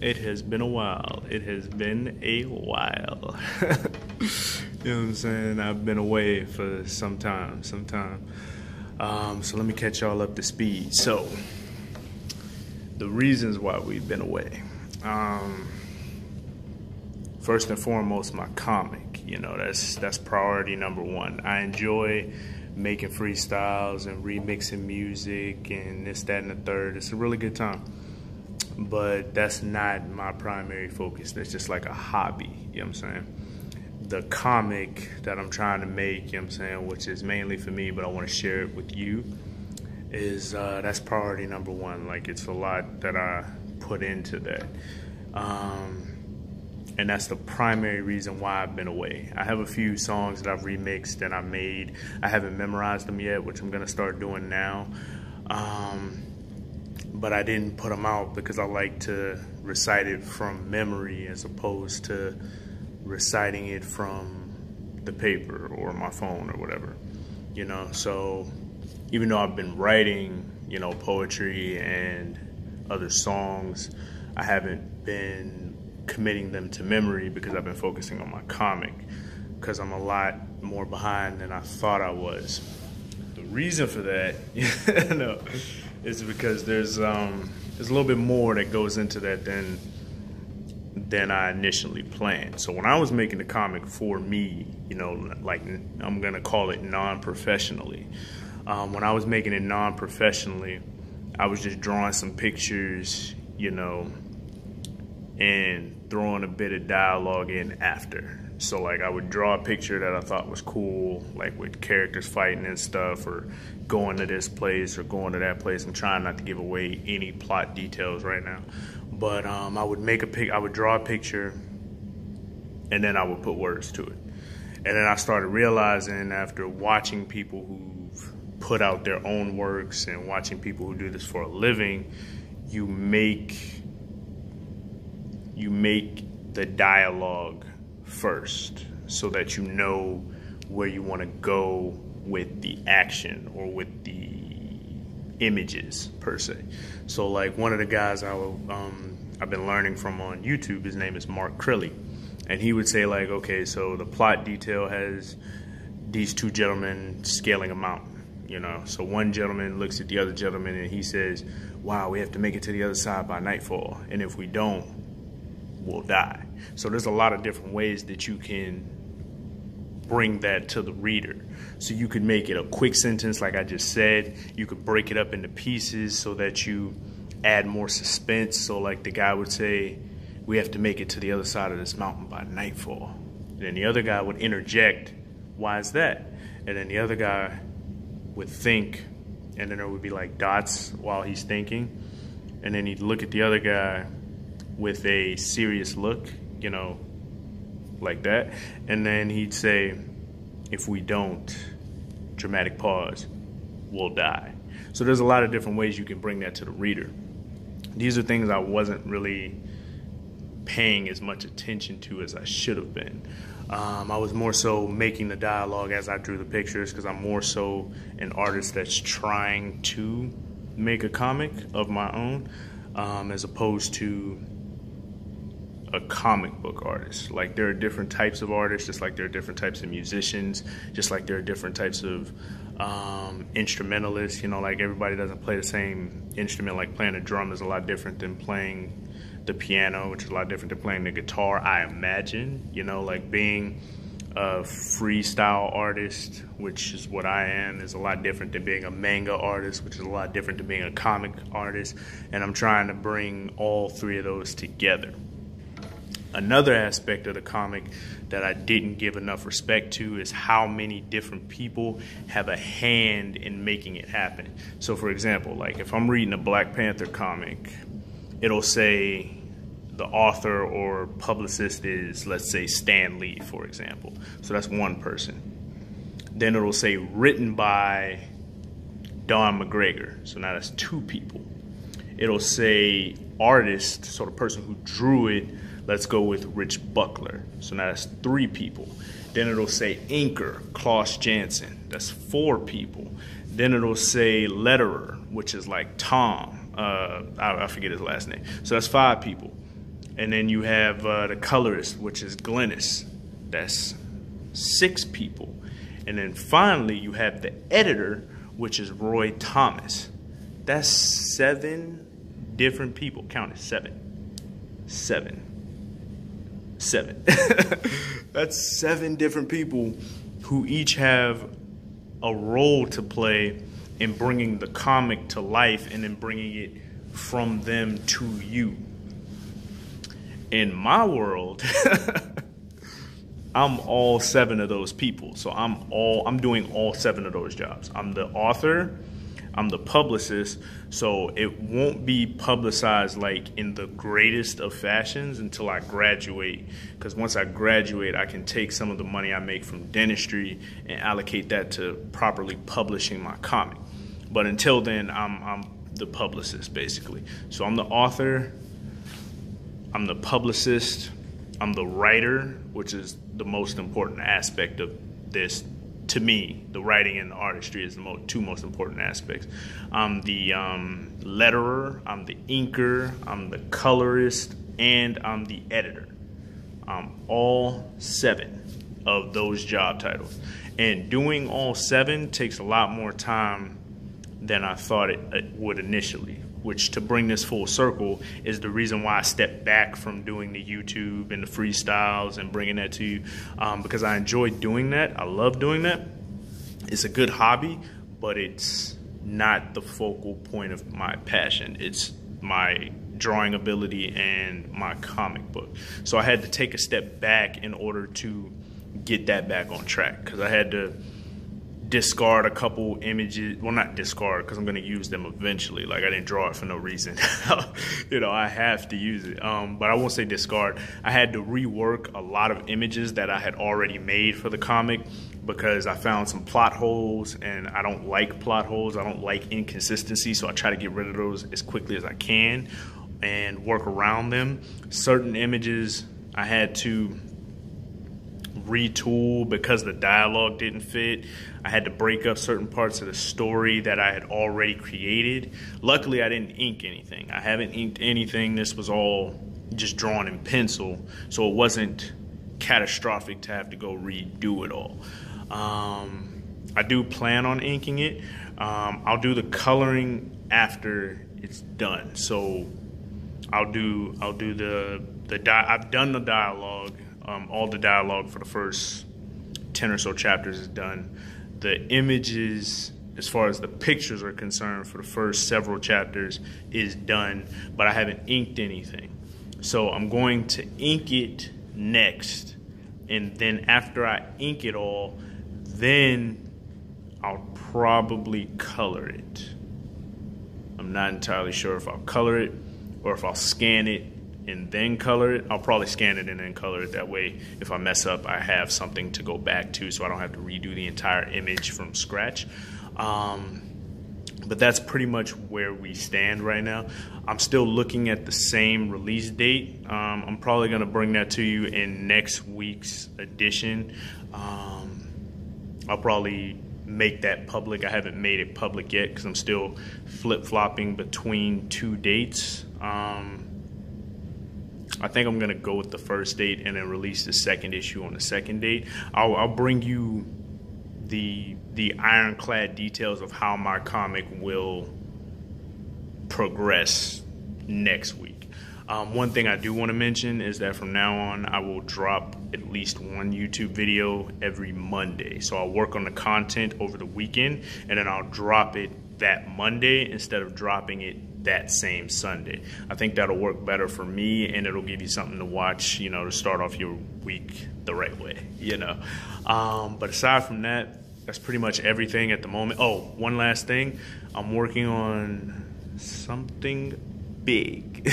It has been a while. It has been a while. You know what I'm saying? I've been away for some time. So let me catch y'all up to speed. So, the reasons why we've been away. First and foremost, my comic. You know, that's priority number one. I enjoy making freestyles and remixing music and this, that, and the third. It's a really good time. But that's not my primary focus. That's just like a hobby, you know what I'm saying? The comic that I'm trying to make, you know what I'm saying, which is mainly for me, but I want to share it with you, is that's priority number one. Like, it's a lot that I put into that. And that's the primary reason why I've been away. I have a few songs that I've remixed and I made. I haven't memorized them yet, which I'm going to start doing now. But I didn't put them out because I like to recite it from memory as opposed to reciting it from the paper or my phone or whatever, you know. So even though I've been writing, you know, poetry and other songs, I haven't been committing them to memory because I've been focusing on my comic, because I'm a lot more behind than I thought I was. The reason for that, you know, is because there's a little bit more that goes into that than I initially planned. So when I was making the comic for me, you know, like, I'm gonna call it non-professionally. When I was making it non-professionally, I was just drawing some pictures, you know, and throwing a bit of dialogue in after. So like, I would draw a picture that I thought was cool, like with characters fighting and stuff, or going to this place or going to that place. I'm trying not to give away any plot details right now. But I would draw a picture and then I would put words to it. And then I started realizing, after watching people who've put out their own works and watching people who do this for a living, you make the dialogue first so that you know where you want to go with the action or with the images per se. So like, one of the guys I've been learning from on YouTube, his name is Mark Crilly, and he would say like, okay, so the plot detail has these two gentlemen scaling a mountain, you know. So one gentleman looks at the other gentleman and he says, wow, we have to make it to the other side by nightfall, and if we don't, we'll die. So there's a lot of different ways that you can bring that to the reader. So you could make it a quick sentence, like I just said. You could break it up into pieces so that you add more suspense. So like, the guy would say, we have to make it to the other side of this mountain by nightfall. Then the other guy would interject, why is that? And then the other guy would think, and then there would be like dots while he's thinking. And then he'd look at the other guy with a serious look, you know, like that. And then he'd say, if we don't, dramatic pause, we'll die. So there's a lot of different ways you can bring that to the reader. These are things I wasn't really paying as much attention to as I should have been. I was more so making the dialogue as I drew the pictures, because I'm more so an artist that's trying to make a comic of my own, as opposed to a comic book artist. Like, there are different types of artists, just like there are different types of musicians, just like there are different types of instrumentalists. You know, like, everybody doesn't play the same instrument. Like, playing a drum is a lot different than playing the piano, which is a lot different than playing the guitar, I imagine. You know, like, being a freestyle artist, which is what I am, is a lot different than being a manga artist, which is a lot different than being a comic artist. And I'm trying to bring all three of those together. Another aspect of the comic that I didn't give enough respect to is how many different people have a hand in making it happen. So for example, like, if I'm reading a Black Panther comic, it'll say the author or publicist is, let's say, Stan Lee, for example. So that's one person. Then it'll say written by Don McGregor. So now that's two people. It'll say artist, so the person who drew it, let's go with Rich Buckler. So now that's three people. Then it'll say inker, Klaus Janson. That's 4 people. Then it'll say letterer, which is like Tom. I forget his last name. So that's 5 people. And then you have the colorist, which is Glennis. That's 6 people. And then finally you have the editor, which is Roy Thomas. That's 7 different people. Count it, 7. 7. That's 7 different people who each have a role to play in bringing the comic to life and then bringing it from them to you. In my world, I'm all 7 of those people. So I'm doing all 7 of those jobs. I'm the author, I'm the publicist, so it won't be publicized like in the greatest of fashions until I graduate. Because once I graduate, I can take some of the money I make from dentistry and allocate that to properly publishing my comic. But until then, I'm the publicist, basically. So I'm the author, I'm the publicist, I'm the writer, which is the most important aspect of this. To me, the writing and the artistry is the 2 most important aspects. I'm the letterer, I'm the inker, I'm the colorist, and I'm the editor. All 7 of those job titles. And doing all 7 takes a lot more time than I thought it would initially, which, to bring this full circle, is the reason why I stepped back from doing the YouTube and the freestyles and bringing that to you, because I enjoy doing that. I love doing that. It's a good hobby, but it's not the focal point of my passion. It's my drawing ability and my comic book. So I had to take a step back in order to get that back on track, because I had to discard a couple images. Well, not discard, because I'm going to use them eventually. Like, I didn't draw it for no reason. I have to use it. But I won't say discard. I had to rework a lot of images that I had already made for the comic, because I found some plot holes, and I don't like plot holes. I don't like inconsistency, so I try to get rid of those as quickly as I can and work around them. Certain images I had to retool because the dialogue didn't fit. I had to break up certain parts of the story that I had already created. Luckily, I didn't ink anything. I haven't inked anything. This was all just drawn in pencil, so it wasn't catastrophic to have to go redo it all. I do plan on inking it. I'll do the coloring after it's done. So I've done the dialogue. All the dialogue for the first 10 or so chapters is done. The images, as far as the pictures are concerned, for the first several chapters is done, but I haven't inked anything. So I'm going to ink it next, and then after I ink it all, then I'll probably color it. I'm not entirely sure if I'll color it or if I'll scan it and then color it. I'll probably scan it and then color it. That way, if I mess up, I have something to go back to, so I don't have to redo the entire image from scratch. But that's pretty much where we stand right now. I'm still looking at the same release date. I'm probably going to bring that to you in next week's edition. I'll probably make that public. I haven't made it public yet because I'm still flip-flopping between 2 dates. I think I'm gonna go with the first date and then release the second issue on the second date. I'll bring you the ironclad details of how my comic will progress next week. One thing I do want to mention is that from now on, I will drop at least 1 YouTube video every Monday. So I'll work on the content over the weekend, and then I'll drop it that Monday instead of dropping it that same Sunday. I think that'll work better for me, and it'll give you something to watch, to start off your week the right way, But aside from that, that's pretty much everything at the moment. Oh, one last thing. I'm working on something big.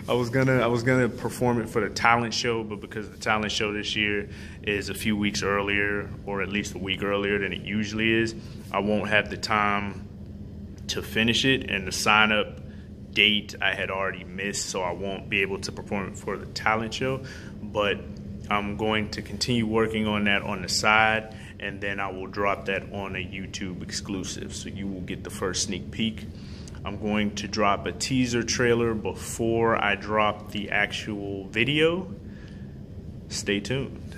I was gonna perform it for the talent show, but because the talent show this year is a few weeks earlier, or at least a week earlier than it usually is, I won't have the time to finish it, and the sign-up date I had already missed, so I won't be able to perform it for the talent show. But I'm going to continue working on that on the side, and then I will drop that on a YouTube exclusive, so you will get the first sneak peek. I'm going to drop a teaser trailer before I drop the actual video. Stay tuned.